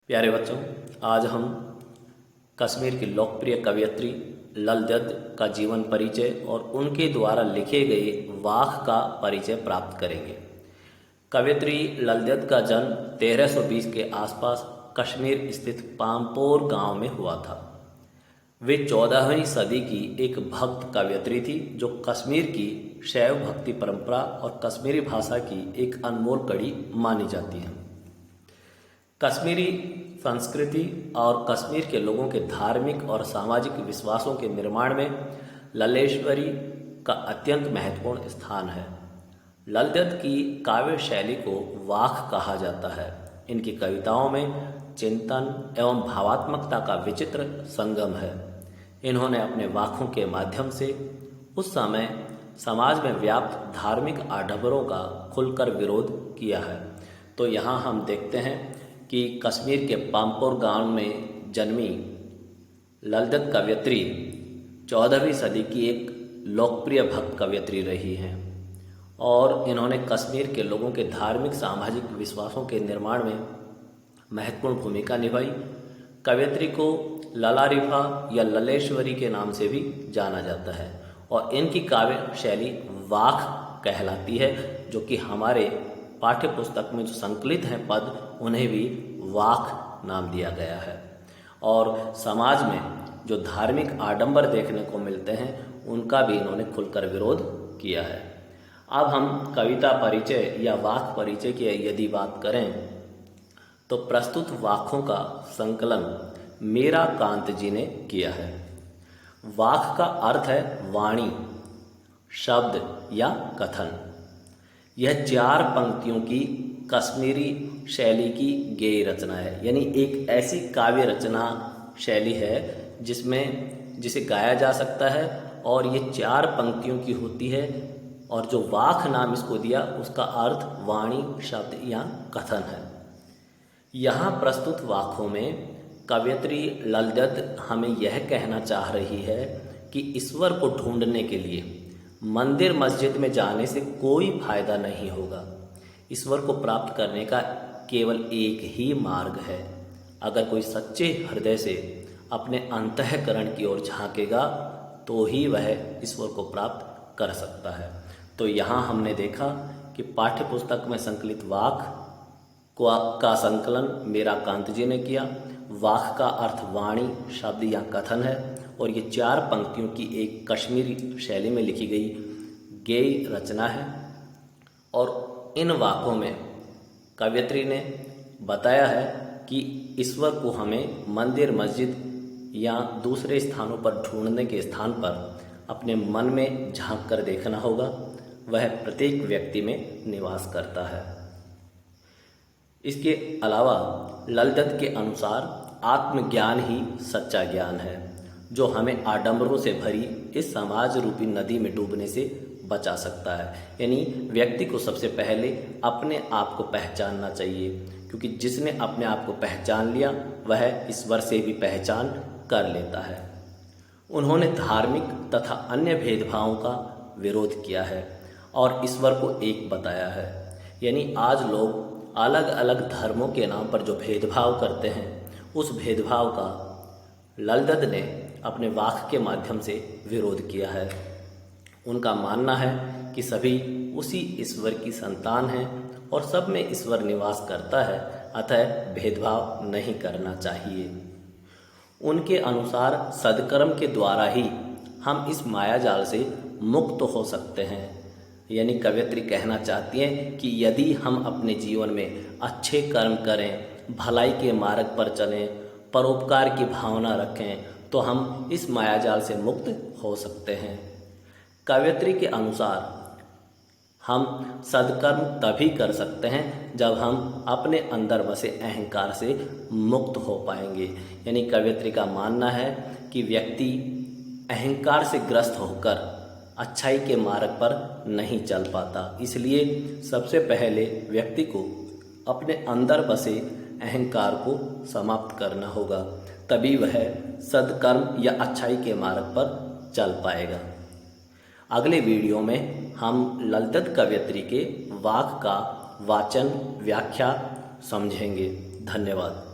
प्यारे बच्चों, आज हम कश्मीर की लोकप्रिय कवयित्री लल देद का जीवन परिचय और उनके द्वारा लिखे गए वाक का परिचय प्राप्त करेंगे। कवयित्री लल देद का जन्म 1320 के आसपास कश्मीर स्थित पामपोर गांव में हुआ था। वे 14वीं सदी की एक भक्त कवयित्री थी जो कश्मीर की शैव भक्ति परंपरा और कश्मीरी भाषा की एक अनमोल कड़ी मानी जाती है। कश्मीरी संस्कृति और कश्मीर के लोगों के धार्मिक और सामाजिक विश्वासों के निर्माण में ललेश्वरी का अत्यंत महत्वपूर्ण स्थान है। लल देद की काव्य शैली को वाक कहा जाता है। इनकी कविताओं में चिंतन एवं भावात्मकता का विचित्र संगम है। इन्होंने अपने वाकों के माध्यम से उस समय समाज में व्याप्त धार्मिक आडंबरों का खुलकर विरोध किया है। तो यहाँ हम देखते हैं कि कश्मीर के पामपोर गांव में जन्मी लल देद कवयित्री 14वीं सदी की एक लोकप्रिय भक्त कवयित्री रही हैं और इन्होंने कश्मीर के लोगों के धार्मिक सामाजिक विश्वासों के निर्माण में महत्वपूर्ण भूमिका निभाई। कवयित्री को ललारिफा या ललेश्वरी के नाम से भी जाना जाता है और इनकी काव्य शैली वाक कहलाती है, जो कि हमारे पाठ्य पुस्तक में जो संकलित हैं पद उन्हें भी वाक नाम दिया गया है। और समाज में जो धार्मिक आडंबर देखने को मिलते हैं उनका भी इन्होंने खुलकर विरोध किया है। अब हम कविता परिचय या वाक परिचय की यदि बात करें तो प्रस्तुत वाकों का संकलन मीरा कांत जी ने किया है। वाक का अर्थ है वाणी, शब्द या कथन। यह 4 पंक्तियों की कश्मीरी शैली की गेय रचना है, यानी एक ऐसी काव्य रचना शैली है जिसे गाया जा सकता है और ये 4 पंक्तियों की होती है। और जो वाक नाम इसको दिया उसका अर्थ वाणी, शब्द या कथन है। यहाँ प्रस्तुत वाकों में कवयित्री लल देद हमें यह कहना चाह रही है कि ईश्वर को ढूंढने के लिए मंदिर मस्जिद में जाने से कोई फायदा नहीं होगा। ईश्वर को प्राप्त करने का केवल एक ही मार्ग है। अगर कोई सच्चे हृदय से अपने अंतःकरण की ओर झांकेगा तो ही वह ईश्वर को प्राप्त कर सकता है। तो यहाँ हमने देखा कि पाठ्य पुस्तक में संकलित वाक का संकलन मीरा कांत जी ने किया। वाक का अर्थ वाणी, शब्द या कथन है और ये 4 पंक्तियों की एक कश्मीरी शैली में लिखी गई गेय रचना है। और इन वाकों में कवयित्री ने बताया है कि ईश्वर को हमें मंदिर, मस्जिद या दूसरे स्थानों पर ढूंढने के स्थान पर अपने मन में झांक कर देखना होगा। वह प्रत्येक व्यक्ति में निवास करता है। इसके अलावा लल देद के अनुसार आत्मज्ञान ही सच्चा ज्ञान है, जो हमें आडंबरों से भरी इस समाज रूपी नदी में डूबने से बचा सकता है। यानी व्यक्ति को सबसे पहले अपने आप को पहचानना चाहिए, क्योंकि जिसने अपने आप को पहचान लिया वह ईश्वर से भी पहचान कर लेता है। उन्होंने धार्मिक तथा अन्य भेदभावों का विरोध किया है और ईश्वर को एक बताया है। यानी आज लोग अलग अलग धर्मों के नाम पर जो भेदभाव करते हैं उस भेदभाव का लल देद ने अपने वाक के माध्यम से विरोध किया है। उनका मानना है कि सभी उसी ईश्वर की संतान हैं और सब में ईश्वर निवास करता है, अतः भेदभाव नहीं करना चाहिए। उनके अनुसार सद्कर्म के द्वारा ही हम इस मायाजाल से मुक्त हो सकते हैं। यानी कवयित्री कहना चाहती हैं कि यदि हम अपने जीवन में अच्छे कर्म करें, भलाई के मार्ग पर चलें, परोपकार की भावना रखें तो हम इस मायाजाल से मुक्त हो सकते हैं। कवयित्री के अनुसार हम सद्कर्म तभी कर सकते हैं जब हम अपने अंदर बसे अहंकार से मुक्त हो पाएंगे। यानी कवयित्री का मानना है कि व्यक्ति अहंकार से ग्रस्त होकर अच्छाई के मार्ग पर नहीं चल पाता। इसलिए सबसे पहले व्यक्ति को अपने अंदर बसे अहंकार को समाप्त करना होगा, तभी वह सद्कर्म या अच्छाई के मार्ग पर चल पाएगा। अगले वीडियो में हम लल देद कवयित्री के वाक का वाचन व्याख्या समझेंगे। धन्यवाद।